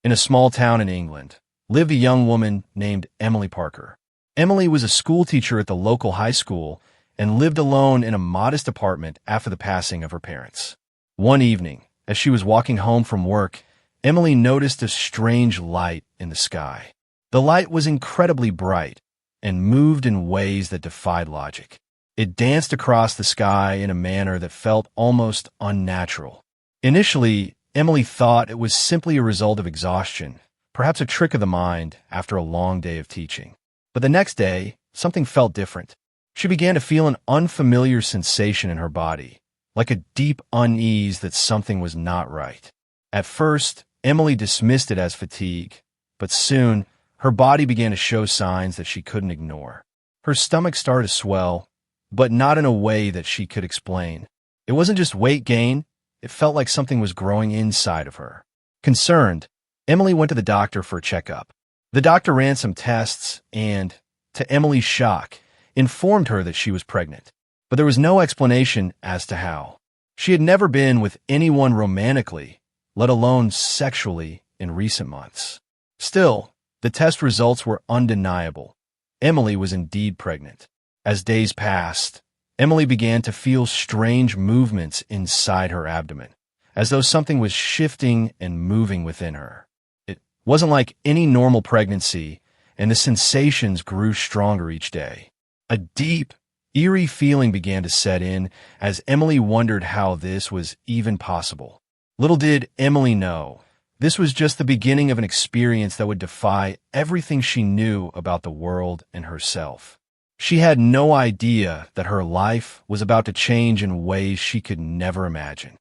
In a small town in England lived a young woman named Emily Parker. Emily was a schoolteacher at the local high school and lived alone in a modest apartment after the passing of her parents. One evening, as she was walking home from work, Emily noticed a strange light in the sky. The light was incredibly bright and moved in ways that defied logic. It danced across the sky in a manner that felt almost unnatural. Initially, Emily thought it was simply a result of exhaustion, perhaps a trick of the mind after a long day of teaching. But the next day, something felt different. She began to feel an unfamiliar sensation in her body, like a deep unease that something was not right. At first, Emily dismissed it as fatigue, but soon, her body began to show signs that she couldn't ignore. Her stomach started to swell, but not in a way that she could explain. It wasn't just weight gain, it felt like something was growing inside of her. Concerned, Emily went to the doctor for a checkup. The doctor ran some tests and, to Emily's shock, informed her that she was pregnant. But there was no explanation as to how. She had never been with anyone romantically, let alone sexually, in recent months. Still, the test results were undeniable. Emily was indeed pregnant. As days passed, Emily began to feel strange movements inside her abdomen, as though something was shifting and moving within her. It wasn't like any normal pregnancy, and the sensations grew stronger each day. A deep, eerie feeling began to set in as Emily wondered how this was even possible. Little did Emily know, this was just the beginning of an experience that would defy everything she knew about the world and herself. She had no idea that her life was about to change in ways she could never imagine.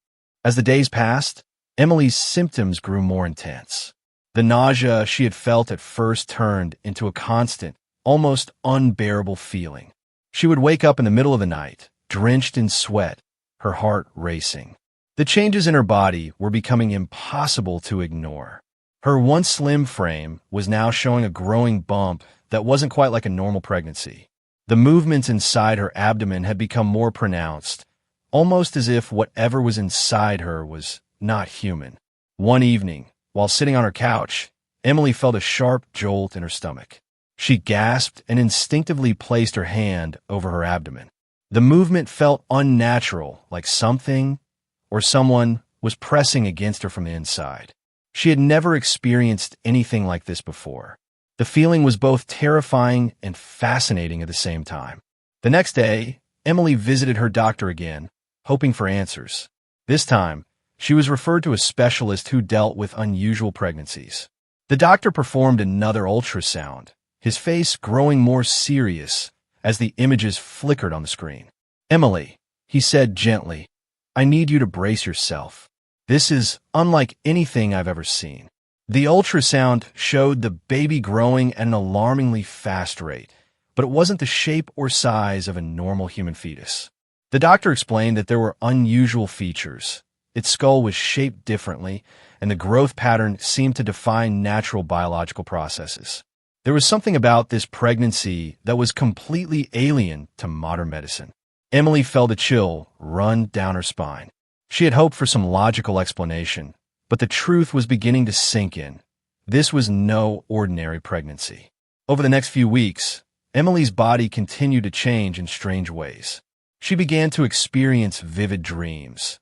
As the days passed, Emily's symptoms grew more intense. The nausea she had felt at first turned into a constant, almost unbearable feeling. She would wake up in the middle of the night, drenched in sweat, her heart racing. The changes in her body were becoming impossible to ignore. Her once slim frame was now showing a growing bump that wasn't quite like a normal pregnancy. The movements inside her abdomen had become more pronounced, almost as if whatever was inside her was not human. One evening, while sitting on her couch, Emily felt a sharp jolt in her stomach. She gasped and instinctively placed her hand over her abdomen. The movement felt unnatural, like something or someone was pressing against her from the inside. She had never experienced anything like this before. The feeling was both terrifying and fascinating at the same time. The next day, Emily visited her doctor again, hoping for answers. This time, she was referred to a specialist who dealt with unusual pregnancies. The doctor performed another ultrasound, his face growing more serious as the images flickered on the screen. "Emily," he said gently, "I need you to brace yourself. This is unlike anything I've ever seen." The ultrasound showed the baby growing at an alarmingly fast rate, but it wasn't the shape or size of a normal human fetus. The doctor explained that there were unusual features. Its skull was shaped differently, and the growth pattern seemed to defy natural biological processes. There was something about this pregnancy that was completely alien to modern medicine. Emily felt a chill run down her spine. She had hoped for some logical explanation, but the truth was beginning to sink in. This was no ordinary pregnancy. Over the next few weeks, Emily's body continued to change in strange ways. She began to experience vivid dreams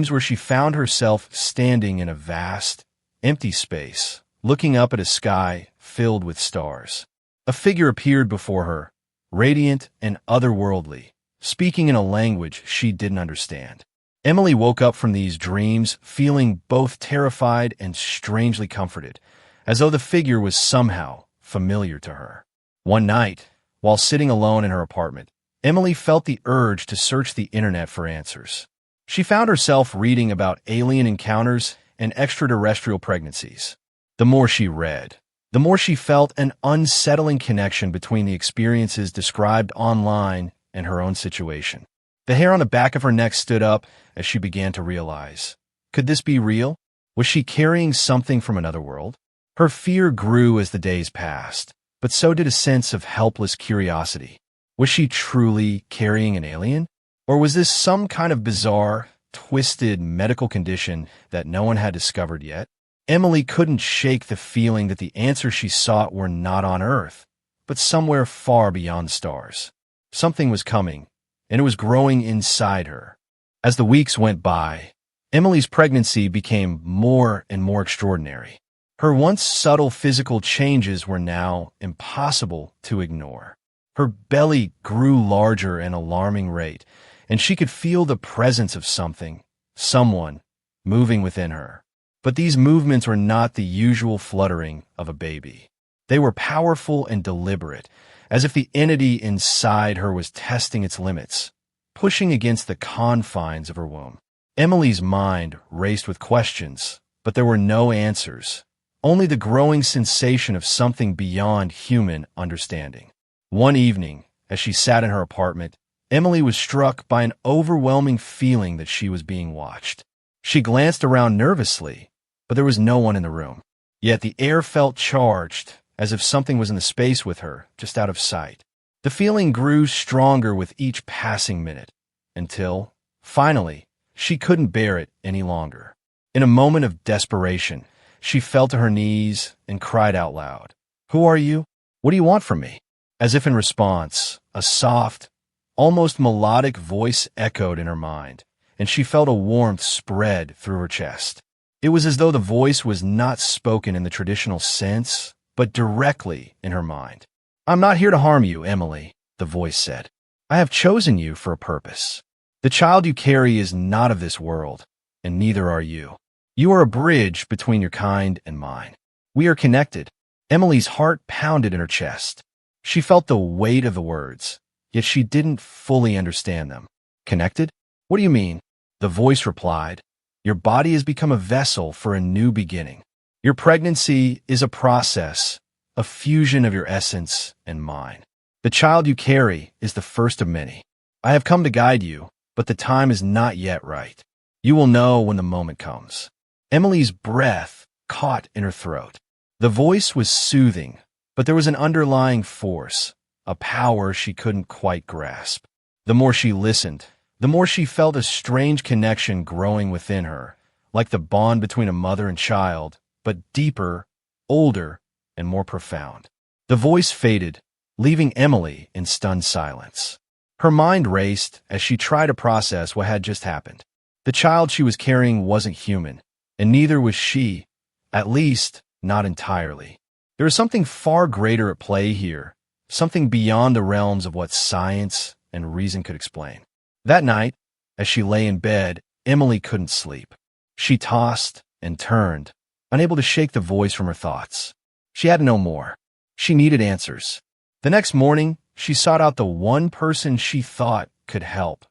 where she found herself standing in a vast, empty space, looking up at a sky filled with stars. A figure appeared before her, radiant and otherworldly, speaking in a language she didn't understand. Emily woke up from these dreams feeling both terrified and strangely comforted, as though the figure was somehow familiar to her. One night, while sitting alone in her apartment, Emily felt the urge to search the internet for answers. She found herself reading about alien encounters and extraterrestrial pregnancies. The more she read, the more she felt an unsettling connection between the experiences described online and her own situation. The hair on the back of her neck stood up as she began to realize. Could this be real? Was she carrying something from another world? Her fear grew as the days passed, but so did a sense of helpless curiosity. Was she truly carrying an alien? Or was this some kind of bizarre, twisted medical condition that no one had discovered yet? Emily couldn't shake the feeling that the answers she sought were not on Earth, but somewhere far beyond the stars. Something was coming, and it was growing inside her. As the weeks went by, Emily's pregnancy became more and more extraordinary. Her once subtle physical changes were now impossible to ignore. Her belly grew larger at an alarming rate, and she could feel the presence of someone, moving within her. But these movements were not the usual fluttering of a baby. They were powerful and deliberate, as if the entity inside her was testing its limits, pushing against the confines of her womb. Emily's mind raced with questions, but there were no answers, only the growing sensation of something beyond human understanding. One evening, as she sat in her apartment, Emily was struck by an overwhelming feeling that she was being watched. She glanced around nervously, but there was no one in the room. Yet the air felt charged, as if something was in the space with her, just out of sight. The feeling grew stronger with each passing minute, until, finally, she couldn't bear it any longer. In a moment of desperation, she fell to her knees and cried out loud, "Who are you? What do you want from me?" As if in response, a soft, almost melodic voice echoed in her mind, and she felt a warmth spread through her chest. It was as though the voice was not spoken in the traditional sense, but directly in her mind. "I'm not here to harm you, Emily," the voice said. "I have chosen you for a purpose. The child you carry is not of this world, and neither are you. You are a bridge between your kind and mine. We are connected." Emily's heart pounded in her chest. She felt the weight of the words, yet she didn't fully understand them. "Connected? What do you mean?" The voice replied, "Your body has become a vessel for a new beginning. Your pregnancy is a process, a fusion of your essence and mine. The child you carry is the first of many. I have come to guide you, but the time is not yet right. You will know when the moment comes." Emily's breath caught in her throat. The voice was soothing, but there was an underlying force, a power she couldn't quite grasp. The more she listened, the more she felt a strange connection growing within her, like the bond between a mother and child, but deeper, older, and more profound. The voice faded, leaving Emily in stunned silence. Her mind raced as she tried to process what had just happened. The child she was carrying wasn't human, and neither was she, at least not entirely. There was something far greater at play here, something beyond the realms of what science and reason could explain. That night, as she lay in bed, Emily couldn't sleep. She tossed and turned, unable to shake the voice from her thoughts. She had to know more. She needed answers. The next morning, she sought out the one person she thought could help,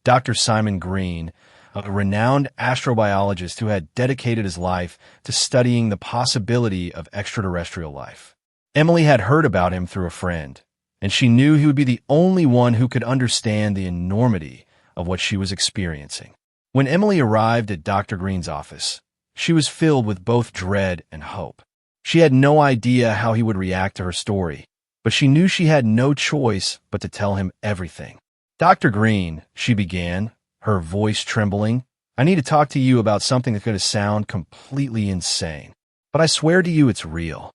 Dr. Simon Green, a renowned astrobiologist who had dedicated his life to studying the possibility of extraterrestrial life. Emily had heard about him through a friend, and she knew he would be the only one who could understand the enormity of what she was experiencing. When Emily arrived at Dr. Green's office, she was filled with both dread and hope. She had no idea how he would react to her story, but she knew she had no choice but to tell him everything. "Dr. Green," she began, her voice trembling, "I need to talk to you about something that's going to sound completely insane, but I swear to you it's real."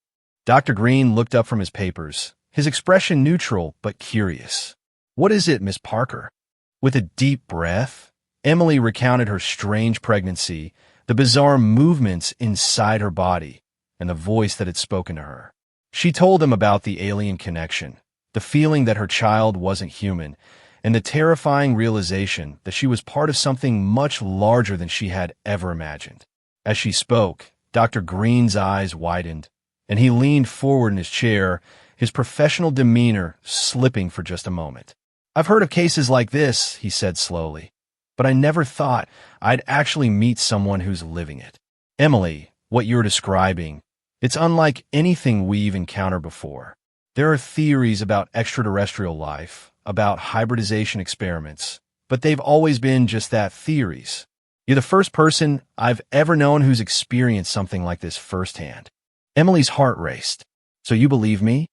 Dr. Green looked up from his papers, his expression neutral but curious. "What is it, Miss Parker?" With a deep breath, Emily recounted her strange pregnancy, the bizarre movements inside her body, and the voice that had spoken to her. She told him about the alien connection, the feeling that her child wasn't human, and the terrifying realization that she was part of something much larger than she had ever imagined. As she spoke, Dr. Green's eyes widened, and he leaned forward in his chair, his professional demeanor slipping for just a moment. "I've heard of cases like this," he said slowly, "but I never thought I'd actually meet someone who's living it. Emily, what you're describing, it's unlike anything we've encountered before. There are theories about extraterrestrial life, about hybridization experiments, but they've always been just that, theories. You're the first person I've ever known who's experienced something like this firsthand." Emily's heart raced. "So you believe me?"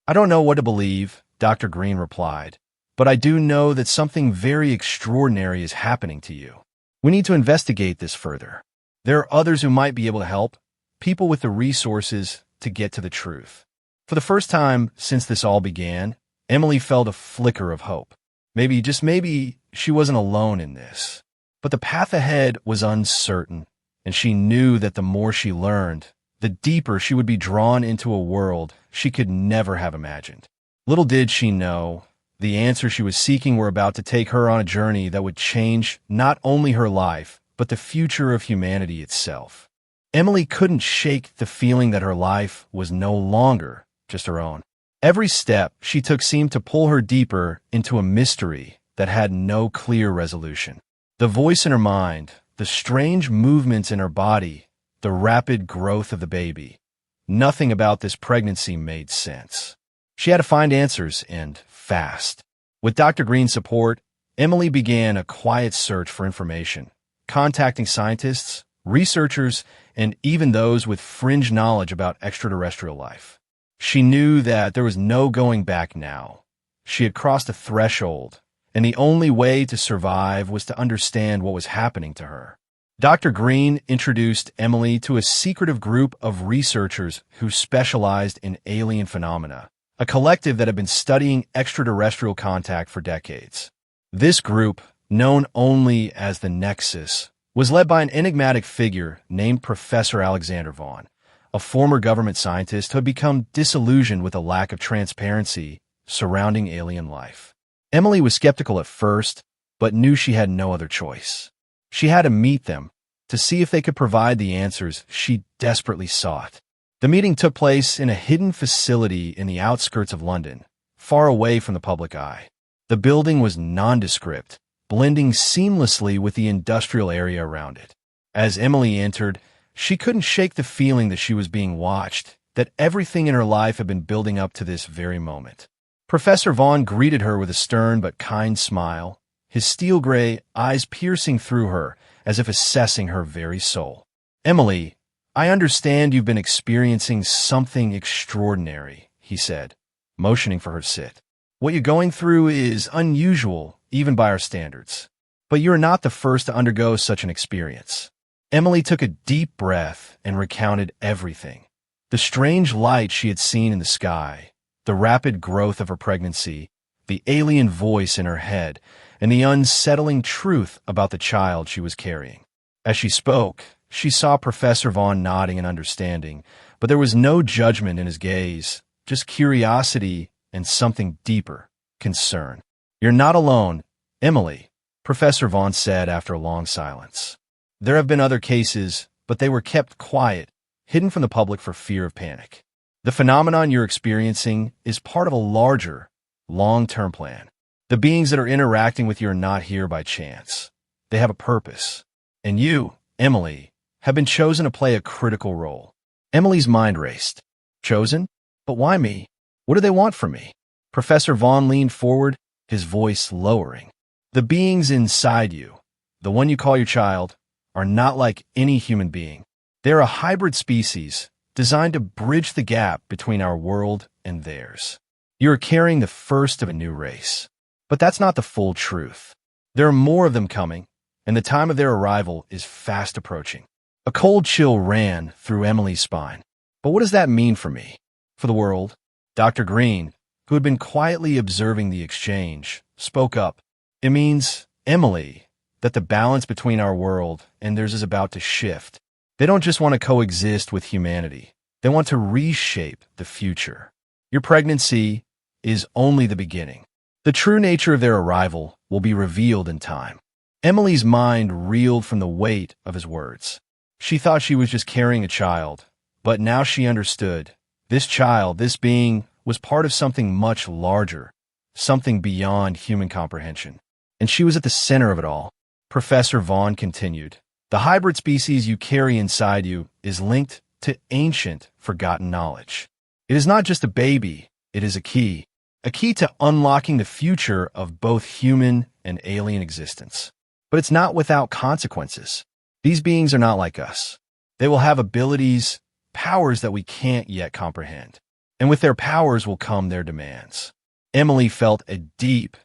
"I don't know what to believe," Dr. Green replied, "but I do know that something very extraordinary is happening to you. We need to investigate this further. There are others who might be able to help, people with the resources to get to the truth. For the first time since this all began, Emily felt a flicker of hope. Maybe, just maybe, she wasn't alone in this. But the path ahead was uncertain, and she knew that the more she learned, the deeper she would be drawn into a world she could never have imagined. Little did she know, the answers she was seeking were about to take her on a journey that would change not only her life, but the future of humanity itself. Emily couldn't shake the feeling that her life was no longer just her own. Every step she took seemed to pull her deeper into a mystery that had no clear resolution. The voice in her mind, the strange movements in her body, the rapid growth of the baby. Nothing about this pregnancy made sense. She had to find answers, and fast. With Dr. Green's support, Emily began a quiet search for information, contacting scientists, researchers, and even those with fringe knowledge about extraterrestrial life. She knew that there was no going back now. She had crossed a threshold, and the only way to survive was to understand what was happening to her. Dr. Green introduced Emily to a secretive group of researchers who specialized in alien phenomena, a collective that had been studying extraterrestrial contact for decades. This group, known only as the Nexus, was led by an enigmatic figure named Professor Alexander Vaughn, a former government scientist who had become disillusioned with a lack of transparency surrounding alien life. Emily was skeptical at first, but knew she had no other choice. She had to meet them to see if they could provide the answers she desperately sought. The meeting took place in a hidden facility in the outskirts of London, far away from the public eye. The building was nondescript, blending seamlessly with the industrial area around it. As Emily entered, she couldn't shake the feeling that she was being watched, that everything in her life had been building up to this very moment. Professor Vaughn greeted her with a stern but kind smile, his steel-gray eyes piercing through her as if assessing her very soul. "Emily, I understand you've been experiencing something extraordinary," he said, motioning for her to sit. "What you're going through is unusual, even by our standards. But you're not the first to undergo such an experience." Emily took a deep breath and recounted everything. The strange light she had seen in the sky, the rapid growth of her pregnancy, the alien voice in her head, and the unsettling truth about the child she was carrying. As she spoke, she saw Professor Vaughn nodding in understanding, but there was no judgment in his gaze, just curiosity and something deeper, concern. "You're not alone, Emily," Professor Vaughn said after a long silence. "There have been other cases, but they were kept quiet, hidden from the public for fear of panic. The phenomenon you're experiencing is part of a larger, long-term plan. The beings that are interacting with you are not here by chance. They have a purpose. And you, Emily, have been chosen to play a critical role." Emily's mind raced. "Chosen? But why me? What do they want from me?" Professor Vaughn leaned forward, his voice lowering. "The beings inside you, the one you call your child, are not like any human being. They're a hybrid species designed to bridge the gap between our world and theirs. You're carrying the first of a new race. But that's not the full truth. There are more of them coming, and the time of their arrival is fast approaching." A cold chill ran through Emily's spine. "But what does that mean for me? For the world?" Dr. Green, who had been quietly observing the exchange, spoke up. "It means, Emily, that the balance between our world and theirs is about to shift. They don't just want to coexist with humanity. They want to reshape the future. Your pregnancy is only the beginning. The true nature of their arrival will be revealed in time." Emily's mind reeled from the weight of his words. She thought she was just carrying a child, but now she understood. This child, this being, was part of something much larger, something beyond human comprehension. And she was at the center of it all. Professor Vaughn continued, "The hybrid species you carry inside you is linked to ancient, forgotten knowledge. It is not just a baby, it is a key to unlocking the future of both human and alien existence. But it's not without consequences. These beings are not like us. They will have abilities, powers that we can't yet comprehend. And with their powers will come their demands." Emily felt a deep,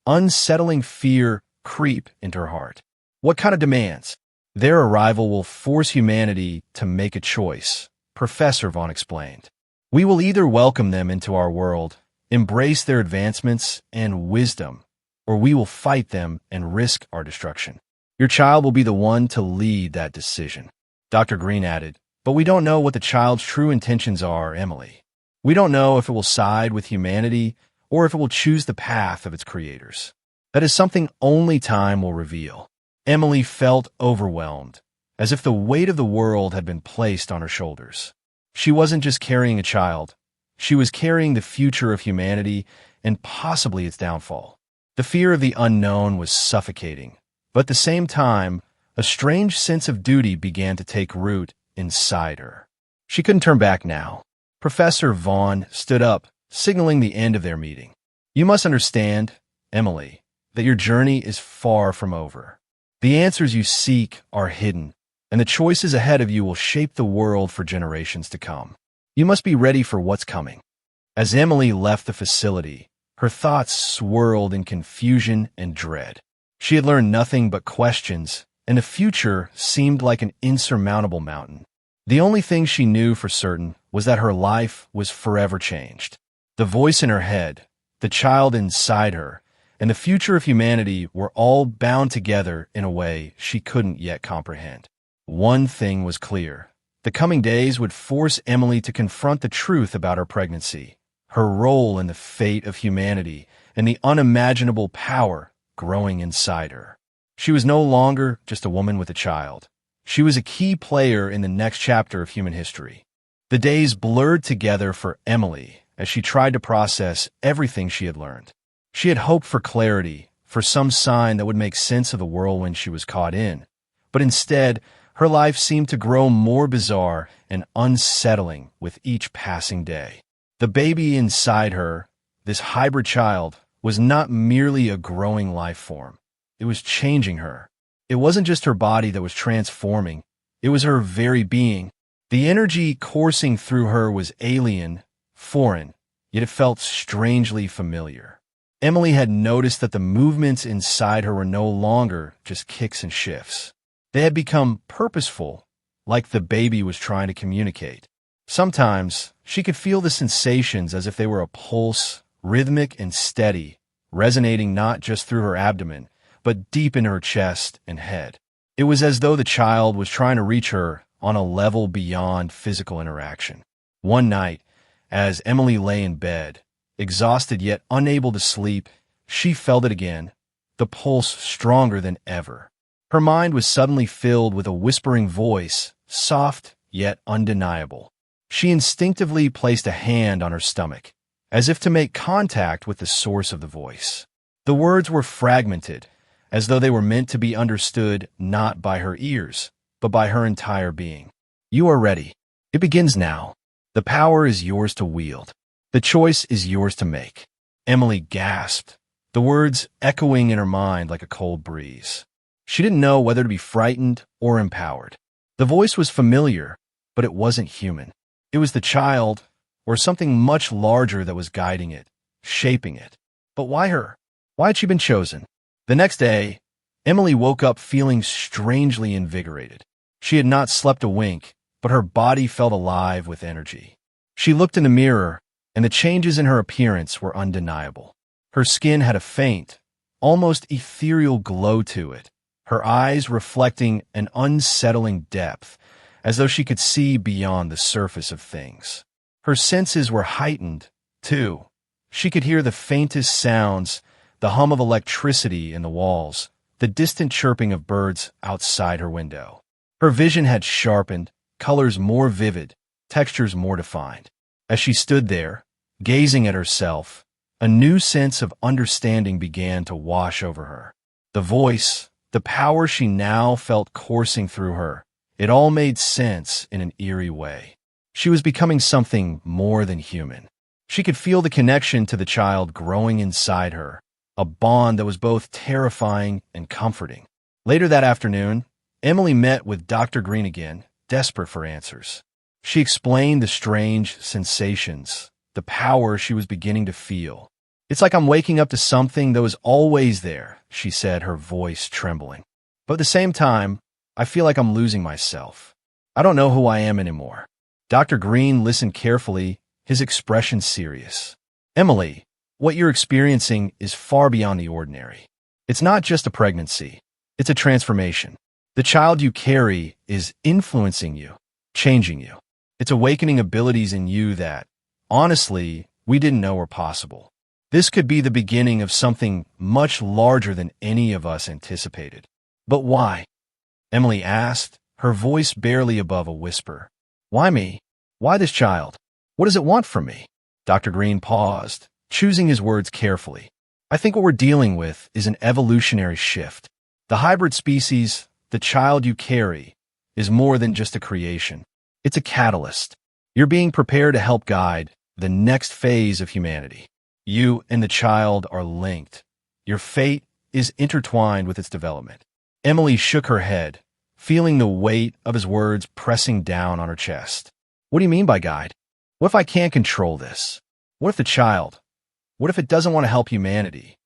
unsettling fear creep into her heart. What kind of demands? Their arrival will force humanity to make a choice, Professor Vaughn explained. We will either welcome them into our world, embrace their advancements and wisdom, or we will fight them and risk our destruction. Your child will be the one to lead that decision. Dr. Green added, but we don't know what the child's true intentions are, Emily. We don't know if it will side with humanity or if it will choose the path of its creators. That is something only time will reveal. Emily felt overwhelmed, as if the weight of the world had been placed on her shoulders. She wasn't just carrying a child. She was carrying the future of humanity and possibly its downfall. The fear of the unknown was suffocating, but at the same time, a strange sense of duty began to take root inside her. She couldn't turn back now. Professor Vaughn stood up, signaling the end of their meeting. You must understand, Emily, that your journey is far from over. The answers you seek are hidden, and the choices ahead of you will shape the world for generations to come. You must be ready for what's coming. As Emily left the facility, her thoughts swirled in confusion and dread. She had learned nothing but questions, and the future seemed like an insurmountable mountain. The only thing she knew for certain was that her life was forever changed. The voice in her head, the child inside her, and the future of humanity were all bound together in a way she couldn't yet comprehend. One thing was clear. The coming days would force Emily to confront the truth about her pregnancy, her role in the fate of humanity, and the unimaginable power growing inside her. She was no longer just a woman with a child. She was a key player in the next chapter of human history. The days blurred together for Emily as she tried to process everything she had learned. She had hoped for clarity, for some sign that would make sense of the whirlwind she was caught in. But instead, her life seemed to grow more bizarre and unsettling with each passing day. The baby inside her, this hybrid child, was not merely a growing life form. It was changing her. It wasn't just her body that was transforming. It was her very being. The energy coursing through her was alien, foreign, yet it felt strangely familiar. Emily had noticed that the movements inside her were no longer just kicks and shifts. They had become purposeful, like the baby was trying to communicate. Sometimes, she could feel the sensations as if they were a pulse, rhythmic and steady, resonating not just through her abdomen, but deep in her chest and head. It was as though the child was trying to reach her on a level beyond physical interaction. One night, as Emily lay in bed, exhausted yet unable to sleep, she felt it again, the pulse stronger than ever. Her mind was suddenly filled with a whispering voice, soft yet undeniable. She instinctively placed a hand on her stomach, as if to make contact with the source of the voice. The words were fragmented, as though they were meant to be understood not by her ears, but by her entire being. You are ready. It begins now. The power is yours to wield. The choice is yours to make. Emily gasped, the words echoing in her mind like a cold breeze. She didn't know whether to be frightened or empowered. The voice was familiar, but it wasn't human. It was the child, or something much larger that was guiding it, shaping it. But why her? Why had she been chosen? The next day, Emily woke up feeling strangely invigorated. She had not slept a wink, but her body felt alive with energy. She looked in the mirror, and the changes in her appearance were undeniable. Her skin had a faint, almost ethereal glow to it, her eyes reflecting an unsettling depth, as though she could see beyond the surface of things. Her senses were heightened, too. She could hear the faintest sounds, the hum of electricity in the walls, the distant chirping of birds outside her window. Her vision had sharpened, colors more vivid, textures more defined. As she stood there, gazing at herself, a new sense of understanding began to wash over her. The voice, the power she now felt coursing through her, it all made sense in an eerie way. She was becoming something more than human. She could feel the connection to the child growing inside her, a bond that was both terrifying and comforting. Later that afternoon, Emily met with Dr. Green again, desperate for answers. She explained the strange sensations, the power she was beginning to feel. It's like I'm waking up to something that was always there, she said, her voice trembling. But at the same time, I feel like I'm losing myself. I don't know who I am anymore. Dr. Green listened carefully, his expression serious. Emily, what you're experiencing is far beyond the ordinary. It's not just a pregnancy. It's a transformation. The child you carry is influencing you, changing you. It's awakening abilities in you that, honestly, we didn't know were possible. This could be the beginning of something much larger than any of us anticipated. But why? Emily asked, her voice barely above a whisper. Why me? Why this child? What does it want from me? Dr. Green paused, choosing his words carefully. I think what we're dealing with is an evolutionary shift. The hybrid species, the child you carry, is more than just a creation. It's a catalyst. You're being prepared to help guide the next phase of humanity. You and the child are linked. Your fate is intertwined with its development. Emily shook her head, feeling the weight of his words pressing down on her chest. What do you mean by guide? What if I can't control this? What if the child? What if it doesn't want to help humanity?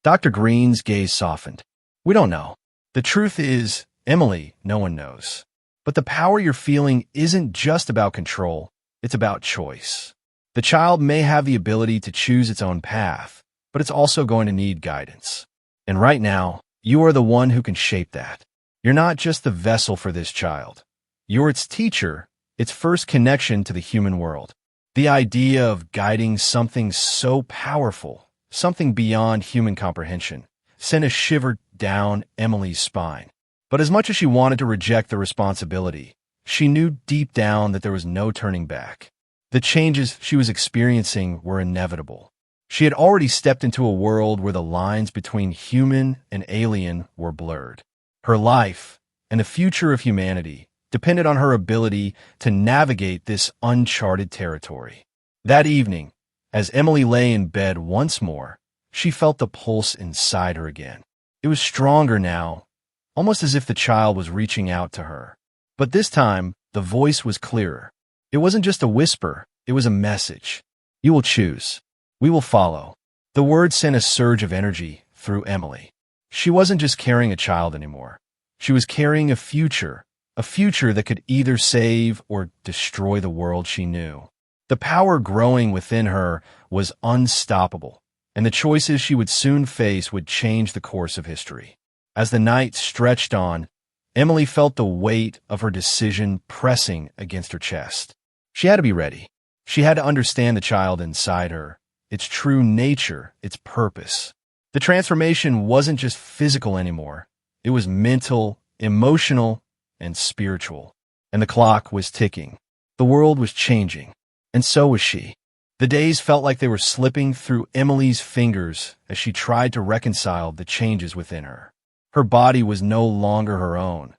Dr. Green's gaze softened. We don't know. The truth is, Emily, no one knows. But the power you're feeling isn't just about control, it's about choice. The child may have the ability to choose its own path, but it's also going to need guidance. And right now, you are the one who can shape that. You're not just the vessel for this child. You're its teacher, its first connection to the human world. The idea of guiding something so powerful, something beyond human comprehension, sent a shiver down Emily's spine. But as much as she wanted to reject the responsibility, she knew deep down that there was no turning back. The changes she was experiencing were inevitable. She had already stepped into a world where the lines between human and alien were blurred. Her life, and the future of humanity, depended on her ability to navigate this uncharted territory. That evening, as Emily lay in bed once more, she felt the pulse inside her again. It was stronger now, almost as if the child was reaching out to her. But this time, the voice was clearer. It wasn't just a whisper, it was a message. You will choose. We will follow. The words sent a surge of energy through Emily. She wasn't just carrying a child anymore. She was carrying a future that could either save or destroy the world she knew. The power growing within her was unstoppable, and the choices she would soon face would change the course of history. As the night stretched on, Emily felt the weight of her decision pressing against her chest. She had to be ready. She had to understand the child inside her, its true nature, its purpose. The transformation wasn't just physical anymore. It was mental, emotional, and spiritual. And the clock was ticking. The world was changing. And so was she. The days felt like they were slipping through Emily's fingers as she tried to reconcile the changes within her. Her body was no longer her own.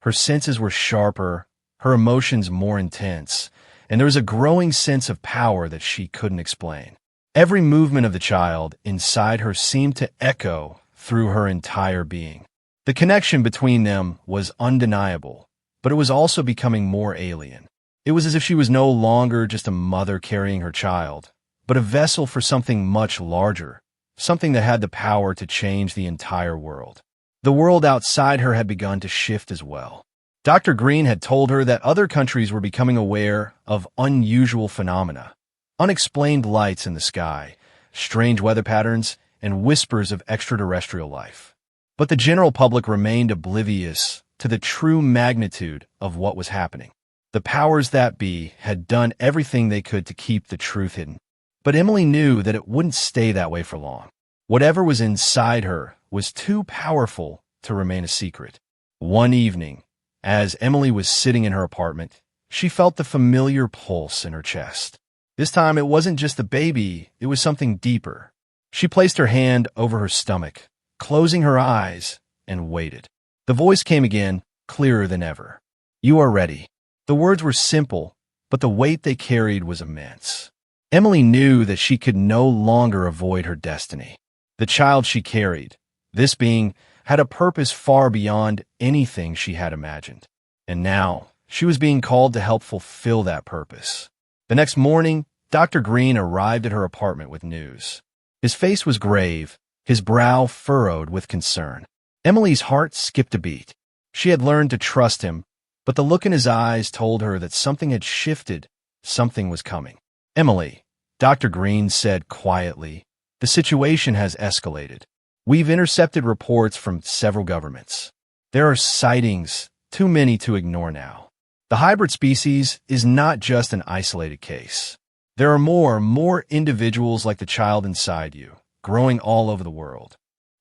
Her senses were sharper, her emotions more intense, and there was a growing sense of power that she couldn't explain. Every movement of the child inside her seemed to echo through her entire being. The connection between them was undeniable, but it was also becoming more alien. It was as if she was no longer just a mother carrying her child, but a vessel for something much larger, something that had the power to change the entire world. The world outside her had begun to shift as well. Dr. Green had told her that other countries were becoming aware of unusual phenomena, unexplained lights in the sky, strange weather patterns, and whispers of extraterrestrial life. But the general public remained oblivious to the true magnitude of what was happening. The powers that be had done everything they could to keep the truth hidden. But Emily knew that it wouldn't stay that way for long. Whatever was inside her was too powerful to remain a secret. One evening, as Emily was sitting in her apartment, she felt the familiar pulse in her chest. This time it wasn't just the baby, it was something deeper. She placed her hand over her stomach, closing her eyes, and waited. The voice came again, clearer than ever. You are ready. The words were simple, but the weight they carried was immense. Emily knew that she could no longer avoid her destiny. The child she carried, this being, had a purpose far beyond anything she had imagined. And now, she was being called to help fulfill that purpose. The next morning, Dr. Green arrived at her apartment with news. His face was grave, his brow furrowed with concern. Emily's heart skipped a beat. She had learned to trust him, But the look in his eyes told her that something had shifted, something was coming. "Emily," Dr. Green said quietly, "the situation has escalated. We've intercepted reports from several governments. There are sightings, too many to ignore now. The hybrid species is not just an isolated case. There are more individuals like the child inside you, growing all over the world."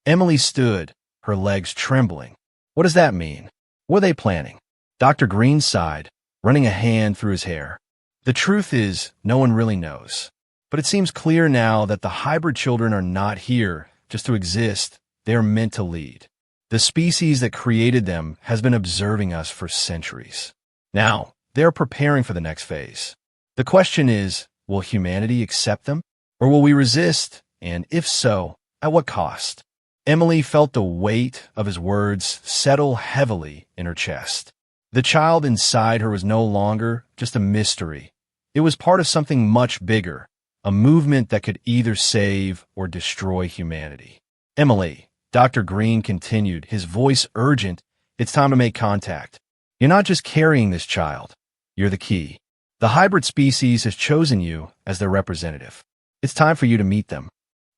Emily stood, her legs trembling. "What does that mean? What are they planning?" Dr. Green sighed, running a hand through his hair. "The truth is, no one really knows. But it seems clear now that the hybrid children are not here just to exist. They are meant to lead. The species that created them has been observing us for centuries. Now, they are preparing for the next phase. The question is, will humanity accept them? Or will we resist? And if so, at what cost?" Emily felt the weight of his words settle heavily in her chest. The child inside her was no longer just a mystery. It was part of something much bigger, a movement that could either save or destroy humanity. "Emily," Dr. Green continued, his voice urgent, "it's time to make contact. You're not just carrying this child. You're the key. The hybrid species has chosen you as their representative. It's time for you to meet them."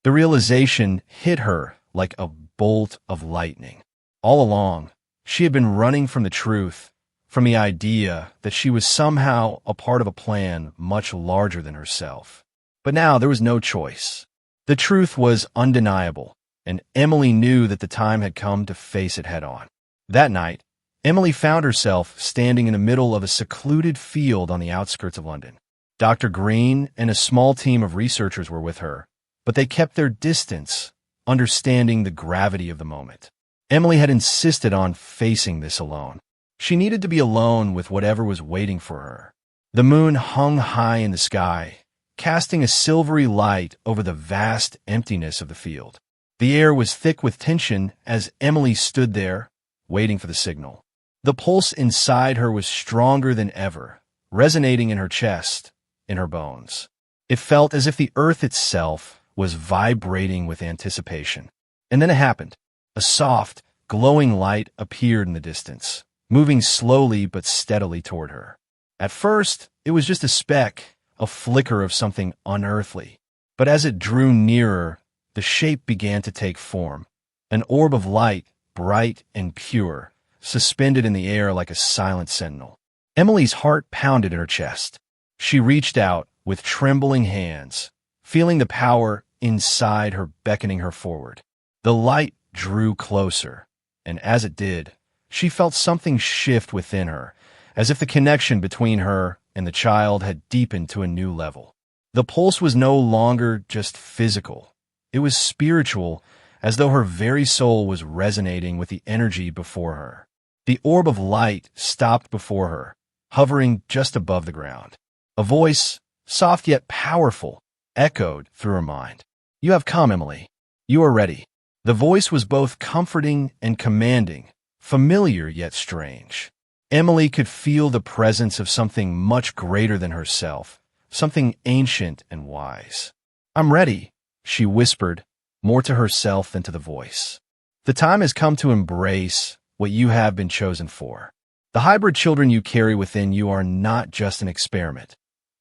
The realization hit her like a bolt of lightning. All along, she had been running from the truth, from the idea that she was somehow a part of a plan much larger than herself. But now there was no choice. The truth was undeniable, and Emily knew that the time had come to face it head on. That night, Emily found herself standing in the middle of a secluded field on the outskirts of London. Dr. Green and a small team of researchers were with her, but they kept their distance, understanding the gravity of the moment. Emily had insisted on facing this alone. She needed to be alone with whatever was waiting for her. The moon hung high in the sky, casting a silvery light over the vast emptiness of the field. The air was thick with tension as Emily stood there, waiting for the signal. The pulse inside her was stronger than ever, resonating in her chest, in her bones. It felt as if the earth itself was vibrating with anticipation. And then it happened. A soft, glowing light appeared in the distance, moving slowly but steadily toward her. At first, it was just a speck, a flicker of something unearthly. But as it drew nearer, the shape began to take form. An orb of light, bright and pure, suspended in the air like a silent sentinel. Emily's heart pounded in her chest. She reached out with trembling hands, feeling the power inside her beckoning her forward. The light drew closer, and as it did, she felt something shift within her, as if the connection between her and the child had deepened to a new level. The pulse was no longer just physical. It was spiritual, as though her very soul was resonating with the energy before her. The orb of light stopped before her, hovering just above the ground. A voice, soft yet powerful, echoed through her mind. "You have come, Emily. You are ready." The voice was both comforting and commanding, familiar yet strange. Emily could feel the presence of something much greater than herself, something ancient and wise. "I'm ready," she whispered, more to herself than to the voice. "The time has come to embrace what you have been chosen for. The hybrid children you carry within you are not just an experiment.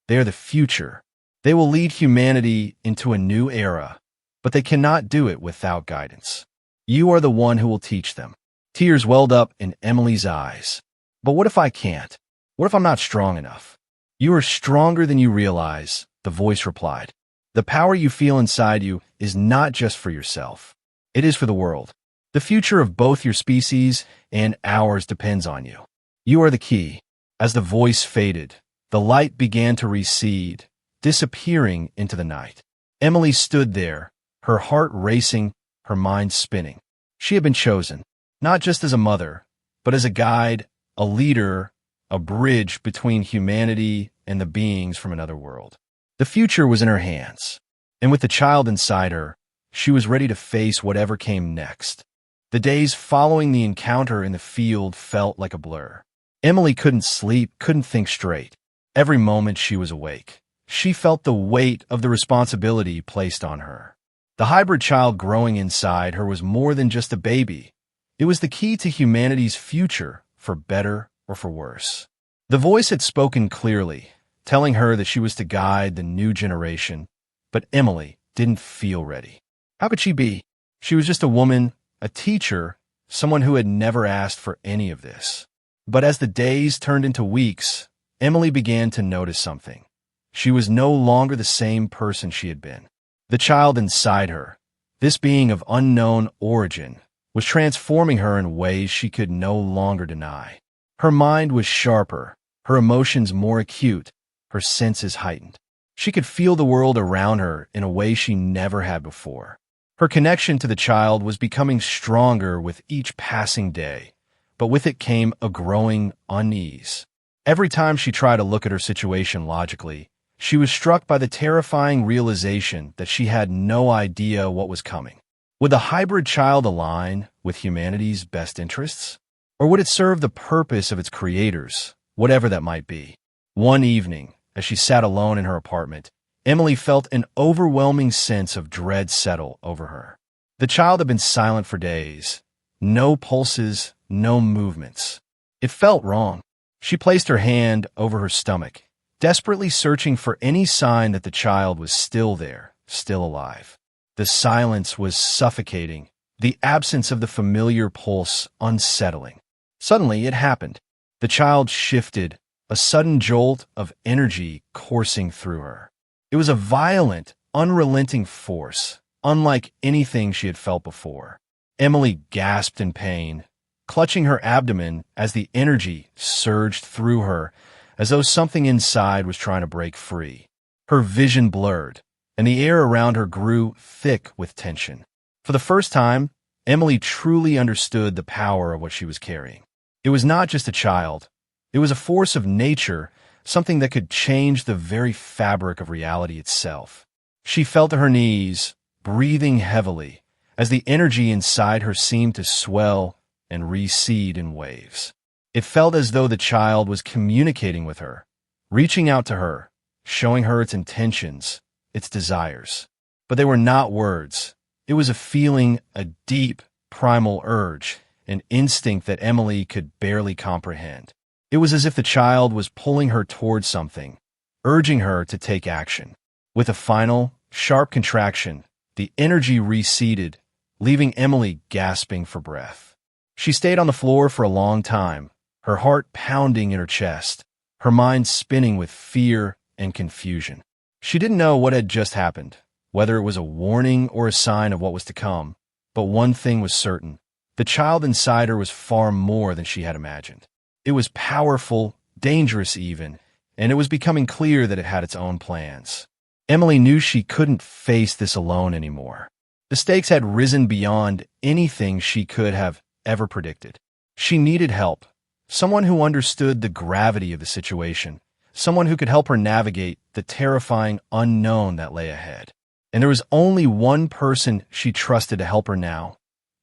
They are the future. They will lead humanity into a new era, but they cannot do it without guidance. You are the one who will teach them." Tears welled up in Emily's eyes. "But what if I can't? What if I'm not strong enough?" "You are stronger than you realize," the voice replied. "The power you feel inside you is not just for yourself. It is for the world. The future of both your species and ours depends on you. You are the key." As the voice faded, the light began to recede, disappearing into the night. Emily stood there, her heart racing, her mind spinning. She had been chosen, not just as a mother, but as a guide, a leader, a bridge between humanity and the beings from another world. The future was in her hands, and with the child inside her, she was ready to face whatever came next. The days following the encounter in the field felt like a blur. Emily couldn't sleep, couldn't think straight. Every moment she was awake, she felt the weight of the responsibility placed on her. The hybrid child growing inside her was more than just a baby. It was the key to humanity's future, for better or for worse. The voice had spoken clearly, telling her that she was to guide the new generation, but Emily didn't feel ready. How could she be? She was just a woman, a teacher, someone who had never asked for any of this. But as the days turned into weeks, Emily began to notice something. She was no longer the same person she had been. The child inside her, this being of unknown origin, was transforming her in ways she could no longer deny. Her mind was sharper, her emotions more acute, her senses heightened. She could feel the world around her in a way she never had before. Her connection to the child was becoming stronger with each passing day, but with it came a growing unease. Every time she tried to look at her situation logically, she was struck by the terrifying realization that she had no idea what was coming. Would the hybrid child align with humanity's best interests? Or would it serve the purpose of its creators, whatever that might be? One evening, as she sat alone in her apartment, Emily felt an overwhelming sense of dread settle over her. The child had been silent for days. No pulses, no movements. It felt wrong. She placed her hand over her stomach, desperately searching for any sign that the child was still there, still alive. The silence was suffocating, the absence of the familiar pulse unsettling. Suddenly, it happened. The child shifted, a sudden jolt of energy coursing through her. It was a violent, unrelenting force, unlike anything she had felt before. Emily gasped in pain, clutching her abdomen as the energy surged through her, as though something inside was trying to break free. Her vision blurred, and the air around her grew thick with tension. For the first time, Emily truly understood the power of what she was carrying. It was not just a child. It was a force of nature, something that could change the very fabric of reality itself. She fell to her knees, breathing heavily, as the energy inside her seemed to swell and recede in waves. It felt as though the child was communicating with her, reaching out to her, showing her its intentions, its desires. But they were not words. It was a feeling, a deep, primal urge, an instinct that Emily could barely comprehend. It was as if the child was pulling her towards something, urging her to take action. With a final, sharp contraction, the energy receded, leaving Emily gasping for breath. She stayed on the floor for a long time, her heart pounding in her chest, her mind spinning with fear and confusion. She didn't know what had just happened, whether it was a warning or a sign of what was to come, but one thing was certain. The child inside her was far more than she had imagined. It was powerful, dangerous even, and it was becoming clear that it had its own plans. Emily knew she couldn't face this alone anymore. The stakes had risen beyond anything she could have ever predicted. She needed help, someone who understood the gravity of the situation, someone who could help her navigate the terrifying unknown that lay ahead. And there was only one person she trusted to help her now,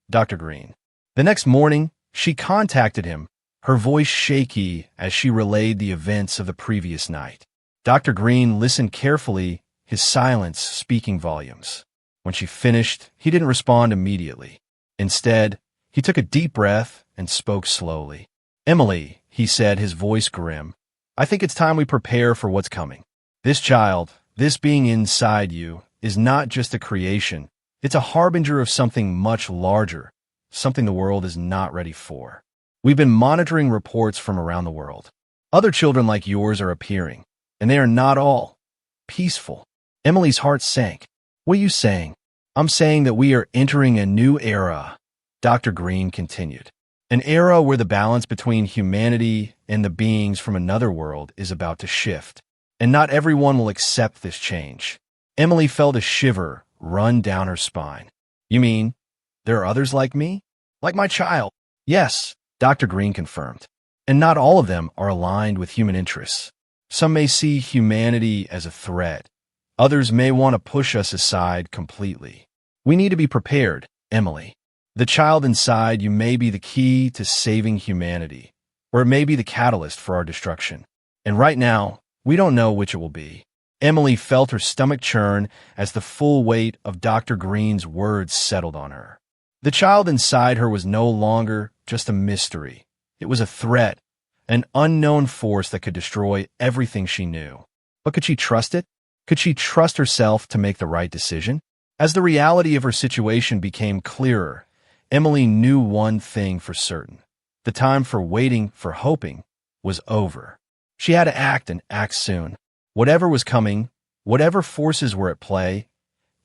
Dr. Green. The next morning, she contacted him, her voice shaky as she relayed the events of the previous night. Dr. Green listened carefully, his silence speaking volumes. When she finished, he didn't respond immediately. Instead, he took a deep breath and spoke slowly. "Emily," he said, his voice grim, "I think it's time we prepare for what's coming. This child, this being inside you, is not just a creation. It's a harbinger of something much larger, something the world is not ready for. We've been monitoring reports from around the world. Other children like yours are appearing, and they are not all peaceful." Emily's heart sank. "What are you saying?" "I'm saying that we are entering a new era," Dr. Green continued. "An era where the balance between humanity and the beings from another world is about to shift, and not everyone will accept this change." Emily felt a shiver run down her spine. "You mean there are others like me? Like my child?" "Yes," Dr. Green confirmed. "And not all of them are aligned with human interests. Some may see humanity as a threat. Others may want to push us aside completely. We need to be prepared, Emily. The child inside you may be the key to saving humanity, or it may be the catalyst for our destruction. And right now, we don't know which it will be." Emily felt her stomach churn as the full weight of Dr. Green's words settled on her. The child inside her was no longer just a mystery. It was a threat, an unknown force that could destroy everything she knew. But could she trust it? Could she trust herself to make the right decision? As the reality of her situation became clearer, Emily knew one thing for certain. The time for waiting, for hoping, was over. She had to act and act soon. Whatever was coming, whatever forces were at play,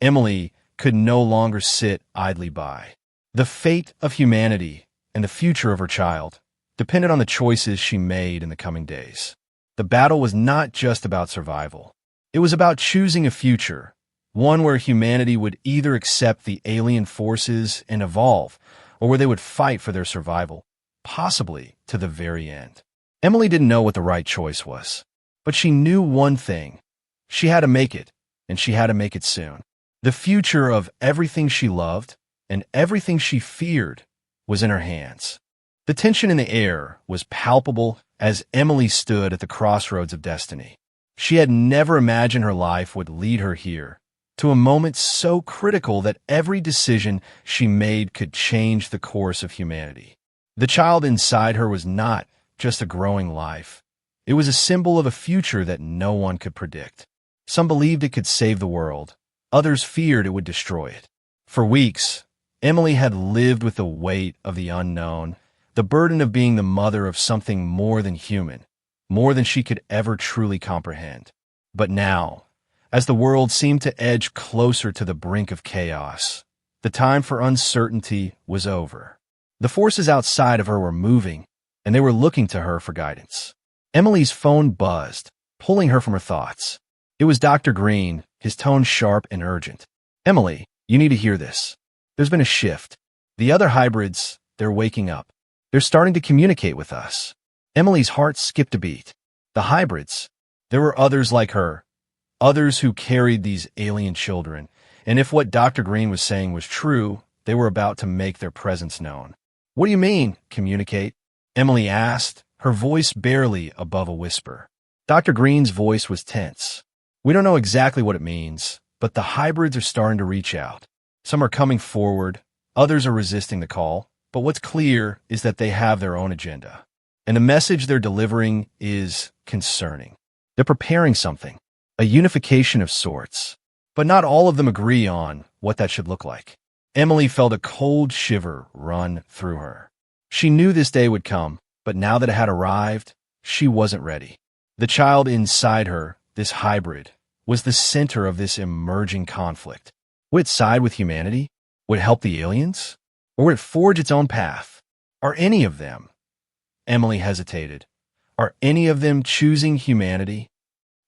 Emily could no longer sit idly by. The fate of humanity and the future of her child depended on the choices she made in the coming days. The battle was not just about survival. It was about choosing a future, one where humanity would either accept the alien forces and evolve, or where they would fight for their survival, possibly to the very end. Emily didn't know what the right choice was, but she knew one thing. She had to make it, and she had to make it soon. The future of everything she loved and everything she feared was in her hands. The tension in the air was palpable as Emily stood at the crossroads of destiny. She had never imagined her life would lead her here, to a moment so critical that every decision she made could change the course of humanity. The child inside her was not just a growing life. It was a symbol of a future that no one could predict. Some believed it could save the world. Others feared it would destroy it. For weeks, Emily had lived with the weight of the unknown, the burden of being the mother of something more than human, more than she could ever truly comprehend. But now, as the world seemed to edge closer to the brink of chaos, the time for uncertainty was over. The forces outside of her were moving, and they were looking to her for guidance. Emily's phone buzzed, pulling her from her thoughts. It was Dr. Green, his tone sharp and urgent. "Emily, you need to hear this. There's been a shift. The other hybrids, they're waking up. They're starting to communicate with us." Emily's heart skipped a beat. The hybrids, there were others like her, others who carried these alien children, and if what Dr. Green was saying was true, they were about to make their presence known. "What do you mean, communicate?" Emily asked, her voice barely above a whisper. Dr. Green's voice was tense. "We don't know exactly what it means, but the hybrids are starting to reach out. Some are coming forward, others are resisting the call, but what's clear is that they have their own agenda. And the message they're delivering is concerning. They're preparing something, a unification of sorts. But not all of them agree on what that should look like." Emily felt a cold shiver run through her. She knew this day would come, but now that it had arrived, she wasn't ready. The child inside her, this hybrid, was the center of this emerging conflict. Would it side with humanity? Would it help the aliens? Or would it forge its own path? Are any of them? Emily hesitated. Are any of them choosing humanity?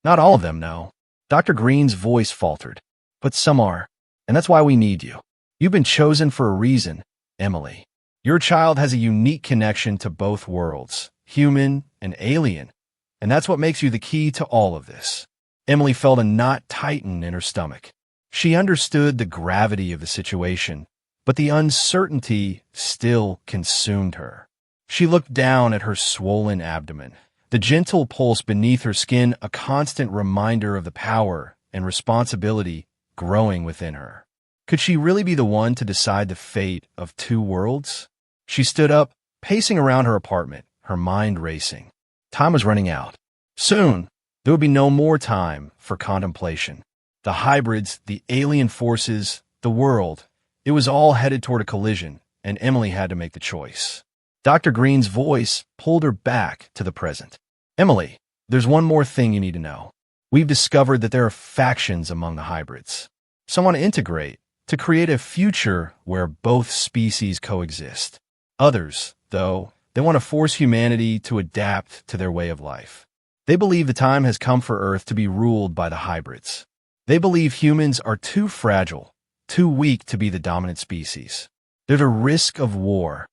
Not all of them, no. Dr. Green's voice faltered. But some are, and that's why we need you. You've been chosen for a reason, Emily. Your child has a unique connection to both worlds, human and alien, and that's what makes you the key to all of this. Emily felt a knot tighten in her stomach. She understood the gravity of the situation, but the uncertainty still consumed her. She looked down at her swollen abdomen, the gentle pulse beneath her skin a constant reminder of the power and responsibility growing within her. Could she really be the one to decide the fate of two worlds? She stood up, pacing around her apartment, her mind racing. Time was running out. Soon, there would be no more time for contemplation. The hybrids, the alien forces, the world, it was all headed toward a collision, and Emily had to make the choice. Dr. Green's voice pulled her back to the present. "Emily, there's one more thing you need to know. We've discovered that there are factions among the hybrids. Some want to integrate, to create a future where both species coexist. Others, though, they want to force humanity to adapt to their way of life. They believe the time has come for Earth to be ruled by the hybrids. They believe humans are too fragile, too weak to be the dominant species. There's a risk of war,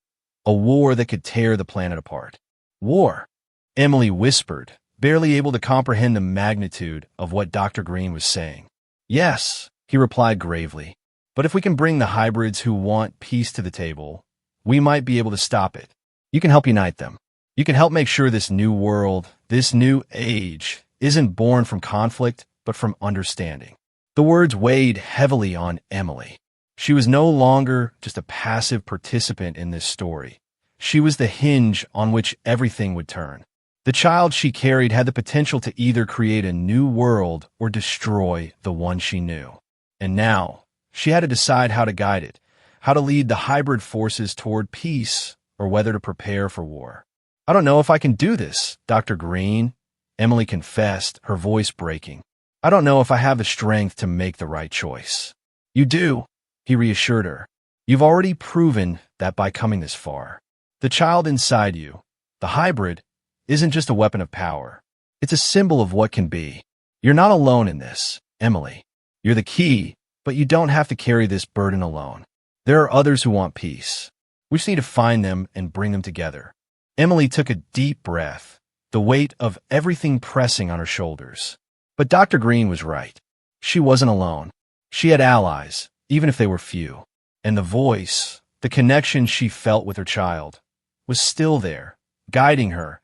a war that could tear the planet apart." "War," Emily whispered, barely able to comprehend the magnitude of what Dr. Green was saying. "Yes," he replied gravely, "but if we can bring the hybrids who want peace to the table, we might be able to stop it. You can help unite them. You can help make sure this new world, this new age, isn't born from conflict, but from understanding." The words weighed heavily on Emily. She was no longer just a passive participant in this story. She was the hinge on which everything would turn. The child she carried had the potential to either create a new world or destroy the one she knew. And now, she had to decide how to guide it, how to lead the hybrid forces toward peace, or whether to prepare for war. "I don't know if I can do this, Dr. Green," Emily confessed, her voice breaking. "I don't know if I have the strength to make the right choice." "You do," he reassured her. "You've already proven that by coming this far. The child inside you, the hybrid, isn't just a weapon of power. It's a symbol of what can be. You're not alone in this, Emily. You're the key, but you don't have to carry this burden alone. There are others who want peace. We just need to find them and bring them together." Emily took a deep breath, the weight of everything pressing on her shoulders. But Dr. Green was right. She wasn't alone. She had allies, even if they were few. And the voice, the connection she felt with her child, was still there, guiding her,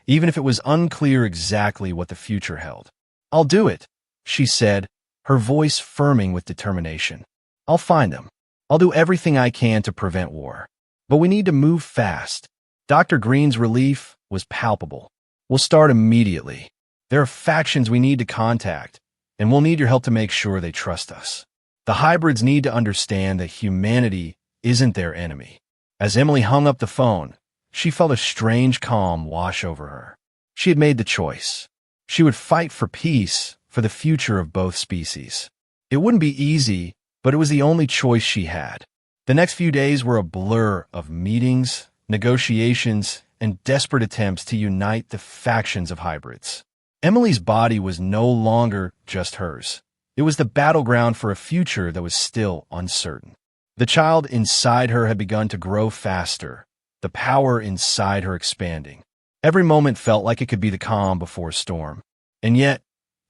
even if it was unclear exactly what the future held. "I'll do it," she said, her voice firming with determination. "I'll find them. I'll do everything I can to prevent war. But we need to move fast." Dr. Green's relief was palpable. "We'll start immediately. There are factions we need to contact, and we'll need your help to make sure they trust us. The hybrids need to understand that humanity isn't their enemy." As Emily hung up the phone, she felt a strange calm wash over her. She had made the choice. She would fight for peace, for the future of both species. It wouldn't be easy, but it was the only choice she had. The next few days were a blur of meetings, negotiations, and desperate attempts to unite the factions of hybrids. Emily's body was no longer just hers. It was the battleground for a future that was still uncertain. The child inside her had begun to grow faster, the power inside her expanding. Every moment felt like it could be the calm before a storm. And yet,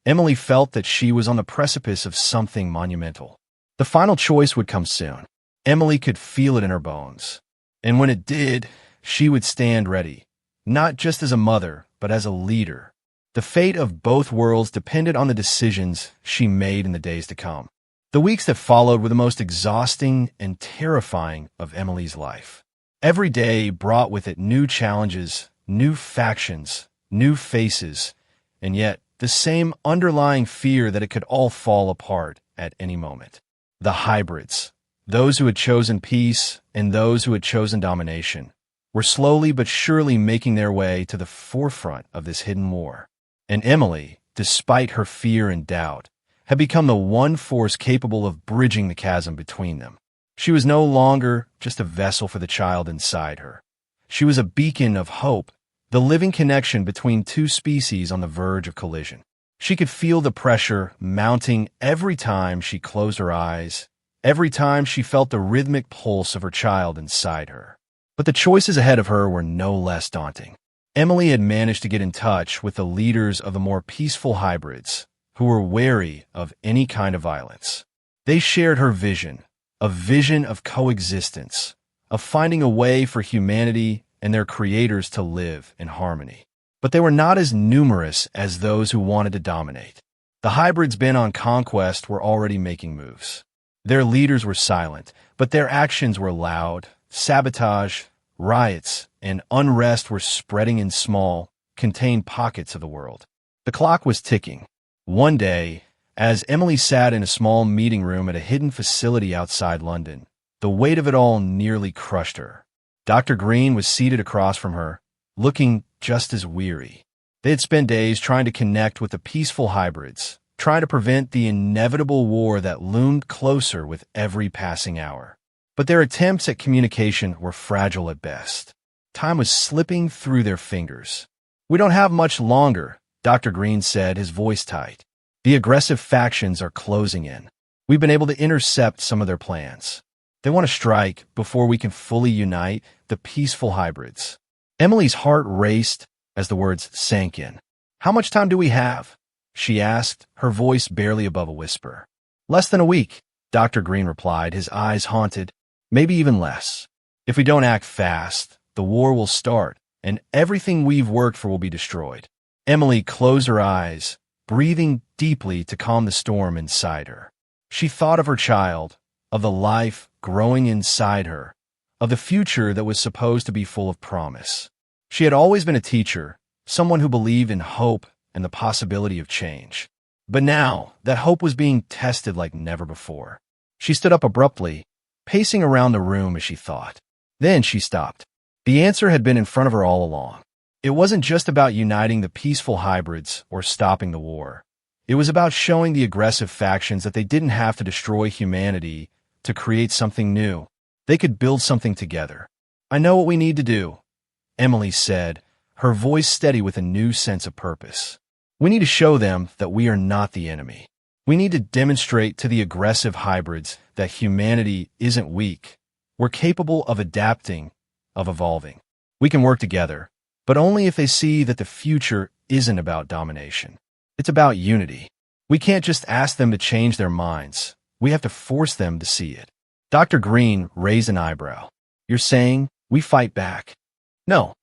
Emily felt that she was on the precipice of something monumental. The final choice would come soon. Emily could feel it in her bones. And when it did, she would stand ready, not just as a mother, but as a leader. The fate of both worlds depended on the decisions she made in the days to come. The weeks that followed were the most exhausting and terrifying of Emily's life. Every day brought with it new challenges, new factions, new faces, and yet the same underlying fear that it could all fall apart at any moment. The hybrids, those who had chosen peace and those who had chosen domination, were slowly but surely making their way to the forefront of this hidden war. And Emily, despite her fear and doubt, had become the one force capable of bridging the chasm between them. She was no longer just a vessel for the child inside her. She was a beacon of hope, the living connection between two species on the verge of collision. She could feel the pressure mounting every time she closed her eyes, every time she felt the rhythmic pulse of her child inside her. But the choices ahead of her were no less daunting. Emily had managed to get in touch with the leaders of the more peaceful hybrids, who were wary of any kind of violence. They shared her vision, a vision of coexistence, of finding a way for humanity and their creators to live in harmony. But they were not as numerous as those who wanted to dominate. The hybrids bent on conquest were already making moves. Their leaders were silent, but their actions were loud. Sabotage, riots, and unrest were spreading in small, contained pockets of the world. The clock was ticking. One day, as Emily sat in a small meeting room at a hidden facility outside London, the weight of it all nearly crushed her. Dr. Green was seated across from her, looking just as weary. They had spent days trying to connect with the peaceful hybrids, trying to prevent the inevitable war that loomed closer with every passing hour. But their attempts at communication were fragile at best. Time was slipping through their fingers. "We don't have much longer," Dr. Green said, his voice tight. "The aggressive factions are closing in. We've been able to intercept some of their plans. They want to strike before we can fully unite the peaceful hybrids." Emily's heart raced as the words sank in. "How much time do we have?" she asked, her voice barely above a whisper. "Less than a week," Dr. Green replied, his eyes haunted. "Maybe even less. If we don't act fast, the war will start, and everything we've worked for will be destroyed." Emily closed her eyes, breathing deeply to calm the storm inside her. She thought of her child, of the life growing inside her, of the future that was supposed to be full of promise. She had always been a teacher, someone who believed in hope and the possibility of change. But now, that hope was being tested like never before. She stood up abruptly, pacing around the room as she thought. Then she stopped. The answer had been in front of her all along. It wasn't just about uniting the peaceful hybrids or stopping the war. It was about showing the aggressive factions that they didn't have to destroy humanity to create something new. They could build something together. "I know what we need to do," Emily said, her voice steady with a new sense of purpose. "We need to show them that we are not the enemy. We need to demonstrate to the aggressive hybrids that humanity isn't weak. We're capable of adapting, of evolving. We can work together, but only if they see that the future isn't about domination. It's about unity. We can't just ask them to change their minds. We have to force them to see it." Dr. Green raised an eyebrow. "You're saying we fight back?" "No,"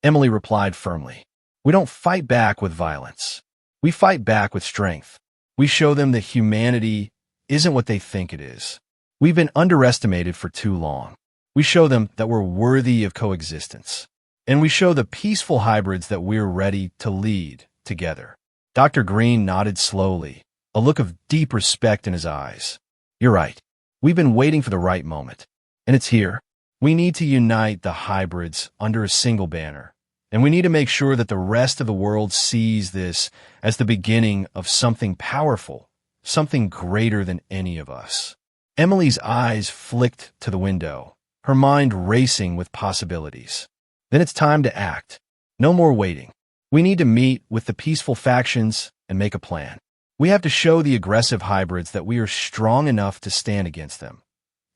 Emily replied firmly. "We don't fight back with violence. We fight back with strength. We show them that humanity isn't what they think it is. We've been underestimated for too long. We show them that we're worthy of coexistence. And we show the peaceful hybrids that we're ready to lead together." Dr. Green nodded slowly, a look of deep respect in his eyes. "You're right. We've been waiting for the right moment. And it's here. We need to unite the hybrids under a single banner. And we need to make sure that the rest of the world sees this as the beginning of something powerful, something greater than any of us." Emily's eyes flicked to the window, her mind racing with possibilities. "Then it's time to act. No more waiting. We need to meet with the peaceful factions and make a plan. We have to show the aggressive hybrids that we are strong enough to stand against them,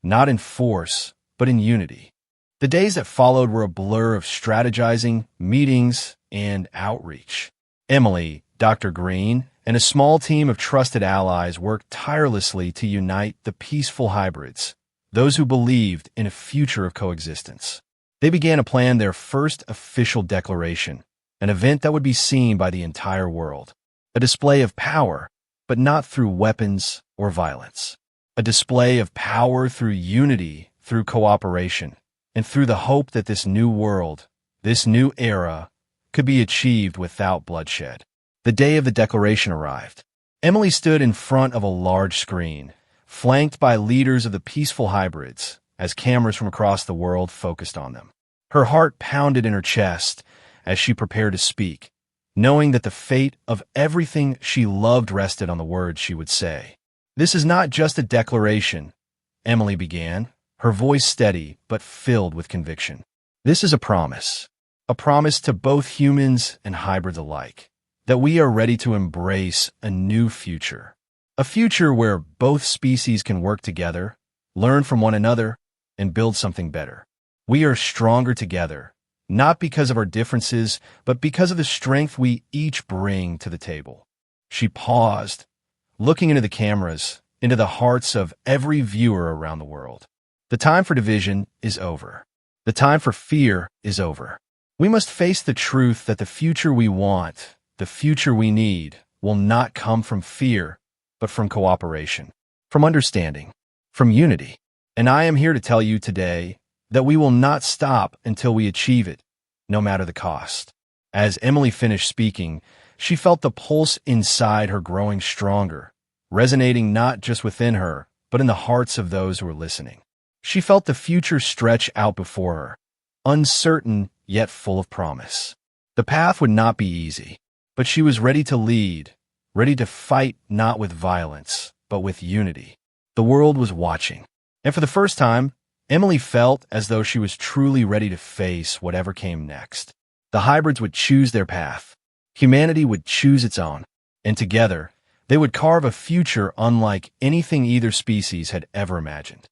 not in force, but in unity." The days that followed were a blur of strategizing, meetings, and outreach. Emily, Dr. Green, and a small team of trusted allies worked tirelessly to unite the peaceful hybrids, those who believed in a future of coexistence. They began to plan their first official declaration, an event that would be seen by the entire world. A display of power, but not through weapons or violence. A display of power through unity, through cooperation, and through the hope that this new world, this new era, could be achieved without bloodshed. The day of the declaration arrived. Emily stood in front of a large screen, flanked by leaders of the peaceful hybrids, as cameras from across the world focused on them. Her heart pounded in her chest as she prepared to speak, knowing that the fate of everything she loved rested on the words she would say. "This is not just a declaration," Emily began, her voice steady but filled with conviction. "This is a promise to both humans and hybrids alike, that we are ready to embrace a new future. A future where both species can work together, learn from one another, and build something better. We are stronger together, not because of our differences, but because of the strength we each bring to the table." She paused, looking into the cameras, into the hearts of every viewer around the world. "The time for division is over. The time for fear is over. We must face the truth that the future we want, the future we need, will not come from fear, but from cooperation, from understanding, from unity. And I am here to tell you today that we will not stop until we achieve it, no matter the cost." As Emily finished speaking, she felt the pulse inside her growing stronger, resonating not just within her, but in the hearts of those who were listening. She felt the future stretch out before her, uncertain yet full of promise. The path would not be easy, but she was ready to lead, ready to fight not with violence, but with unity. The world was watching, and for the first time, Emily felt as though she was truly ready to face whatever came next. The hybrids would choose their path. Humanity would choose its own, and together, they would carve a future unlike anything either species had ever imagined.